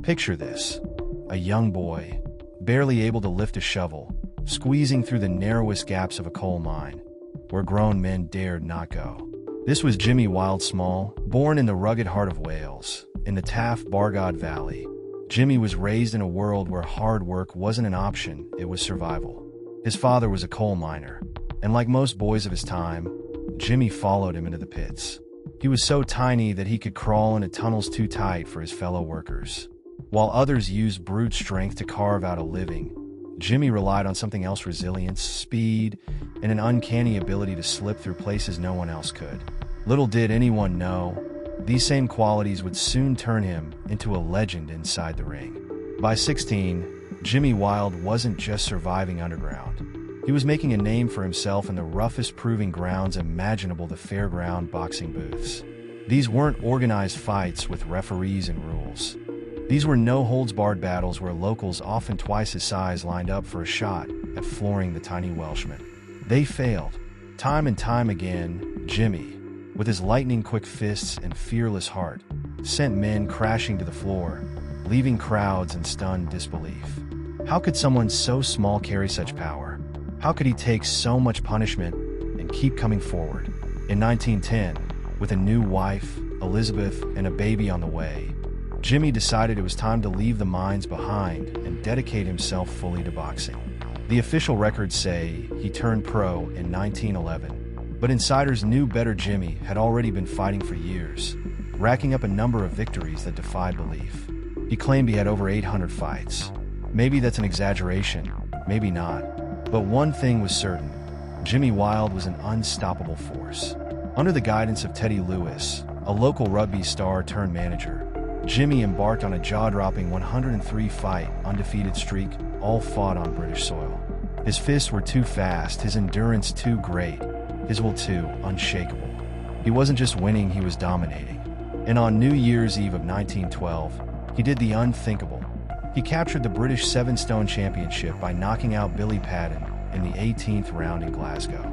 Picture this: a young boy, barely able to lift a shovel, squeezing through the narrowest gaps of a coal mine, where grown men dared not go. This was Jimmy Wilde Small, born in the rugged heart of Wales, in the Taff Bargod Valley. Jimmy was raised in a world where hard work wasn't an option, it was survival. His father was a coal miner, and like most boys of his time, Jimmy followed him into the pits. He was so tiny that he could crawl into tunnels too tight for his fellow workers. While others used brute strength to carve out a living, Jimmy relied on something else: resilience, speed, and an uncanny ability to slip through places no one else could. Little did anyone know, these same qualities would soon turn him into a legend inside the ring. By 16, Jimmy Wilde wasn't just surviving underground. He was making a name for himself in the roughest proving grounds imaginable, the Fairground boxing booths. These weren't organized fights with referees and rules. These were no-holds-barred battles where locals, often twice his size, lined up for a shot at flooring the tiny Welshman. They failed. Time and time again, Jimmy, with his lightning-quick fists and fearless heart, sent men crashing to the floor, leaving crowds in stunned disbelief. How could someone so small carry such power? How could he take so much punishment and keep coming forward? In 1910, with a new wife, Elizabeth, and a baby on the way, Jimmy decided it was time to leave the mines behind and dedicate himself fully to boxing. The official records say he turned pro in 1911, but insiders knew better. Jimmy had already been fighting for years, racking up a number of victories that defied belief. He claimed he had over 800 fights. Maybe that's an exaggeration, maybe not. But one thing was certain: Jimmy Wilde was an unstoppable force. Under the guidance of Teddy Lewis, a local rugby star turned manager, Jimmy embarked on a jaw-dropping 103-fight undefeated streak, all fought on British soil. His fists were too fast, his endurance too great, his will too unshakable. He wasn't just winning, he was dominating. And on New Year's Eve of 1912, he did the unthinkable. He captured the British 7-stone championship by knocking out Billy Padden in the 18th round in Glasgow.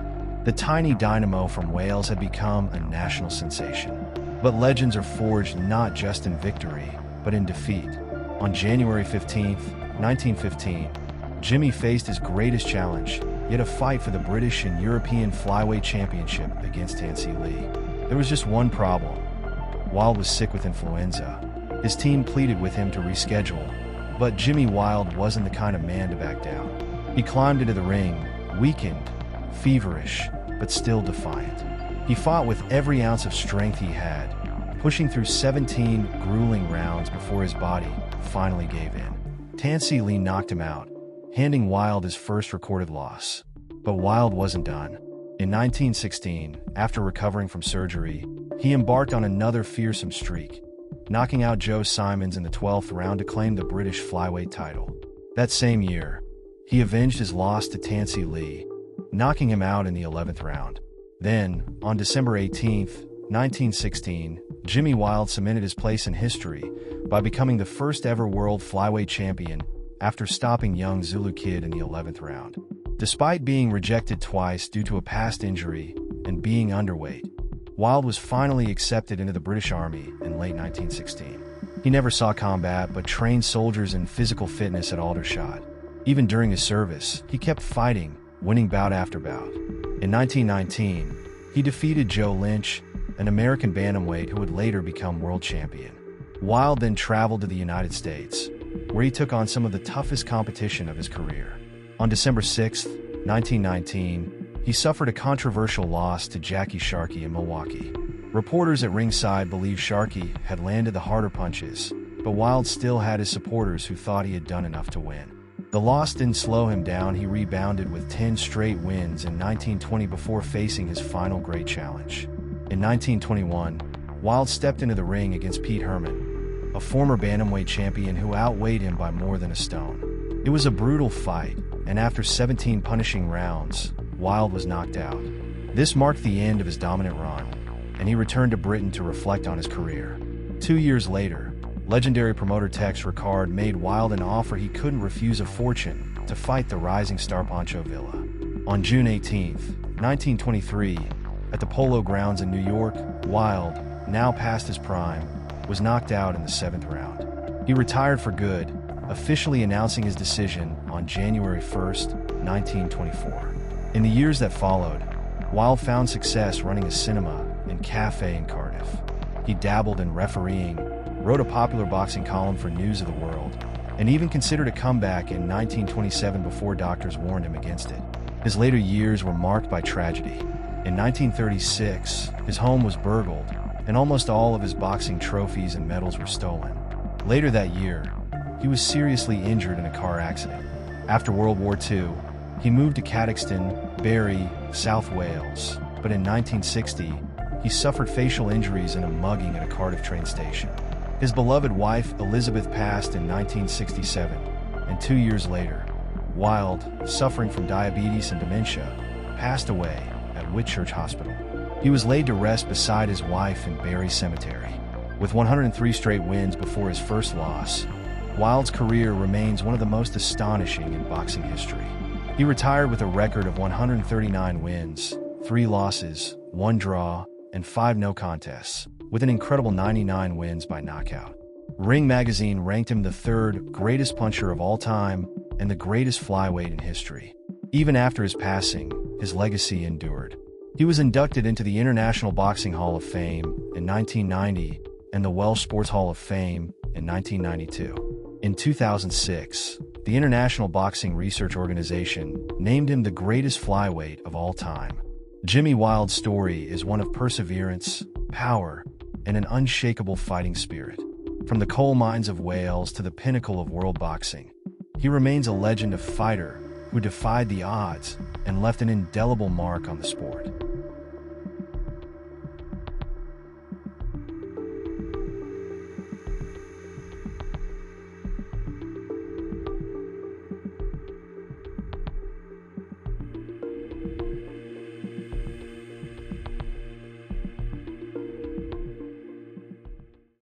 The tiny dynamo from Wales had become a national sensation. But legends are forged not just in victory, but in defeat. On January 15, 1915, Jimmy faced his greatest challenge, yet a fight for the British and European flyweight championship against Tansy Lee. There was just one problem. Wilde was sick with influenza. His team pleaded with him to reschedule, but Jimmy Wilde wasn't the kind of man to back down. He climbed into the ring, weakened, feverish, but still defiant. He fought with every ounce of strength he had, pushing through 17 grueling rounds before his body finally gave in. Tansy Lee knocked him out, handing Wilde his first recorded loss. But Wilde wasn't done. In 1916, after recovering from surgery, he embarked on another fearsome streak, knocking out Joe Simons in the 12th round to claim the British flyweight title. That same year, he avenged his loss to Tansy Lee, knocking him out in the 11th round. Then, on December 18, 1916, Jimmy Wilde cemented his place in history by becoming the first ever world flyweight champion after stopping Young Zulu Kid in the 11th round. Despite being rejected twice due to a past injury and being underweight, Wilde was finally accepted into the British Army in late 1916. He never saw combat but trained soldiers in physical fitness at Aldershot. Even during his service, he kept fighting, winning bout after bout. In 1919, he defeated Joe Lynch, an American bantamweight who would later become world champion. Wilde then traveled to the United States, where he took on some of the toughest competition of his career. On December 6, 1919, he suffered a controversial loss to Jackie Sharkey in Milwaukee. Reporters at ringside believed Sharkey had landed the harder punches, but Wilde still had his supporters who thought he had done enough to win. The loss didn't slow him down. He rebounded with 10 straight wins in 1920 before facing his final great challenge. In 1921, Wilde stepped into the ring against Pete Herman, a former bantamweight champion who outweighed him by more than a stone. It was a brutal fight, and after 17 punishing rounds, Wilde was knocked out. This marked the end of his dominant run, and he returned to Britain to reflect on his career. 2 years later, legendary promoter Tex Ricard made Wilde an offer he couldn't refuse: a fortune to fight the rising star Pancho Villa. On June 18, 1923, at the Polo Grounds in New York, Wilde, now past his prime, was knocked out in the 7th round. He retired for good, officially announcing his decision on January 1st, 1924. In the years that followed, Wilde found success running a cinema and cafe in Cardiff. He dabbled in refereeing, wrote a popular boxing column for News of the World, and even considered a comeback in 1927 before doctors warned him against it. His later years were marked by tragedy. In 1936, his home was burgled, and almost all of his boxing trophies and medals were stolen. Later that year, he was seriously injured in a car accident. After World War II, he moved to Cadoxton, Bury, South Wales, but in 1960, he suffered facial injuries in a mugging at a Cardiff train station. His beloved wife, Elizabeth, passed in 1967, and 2 years later, Wilde, suffering from diabetes and dementia, passed away at Whitchurch Hospital. He was laid to rest beside his wife in Bury Cemetery. With 103 straight wins before his first loss, Wilde's career remains one of the most astonishing in boxing history. He retired with a record of 139 wins, 3 losses, 1 draw, and 5 no contests, with an incredible 99 wins by knockout. Ring Magazine ranked him the 3rd greatest puncher of all time and the greatest flyweight in history. Even after his passing, his legacy endured. He was inducted into the International Boxing Hall of Fame in 1990 and the Welsh Sports Hall of Fame in 1992. In 2006, the International Boxing Research Organization named him the greatest flyweight of all time. Jimmy Wilde's story is one of perseverance, power, and an unshakable fighting spirit. From the coal mines of Wales to the pinnacle of world boxing, he remains a legend of fighter who defied the odds and left an indelible mark on the sport.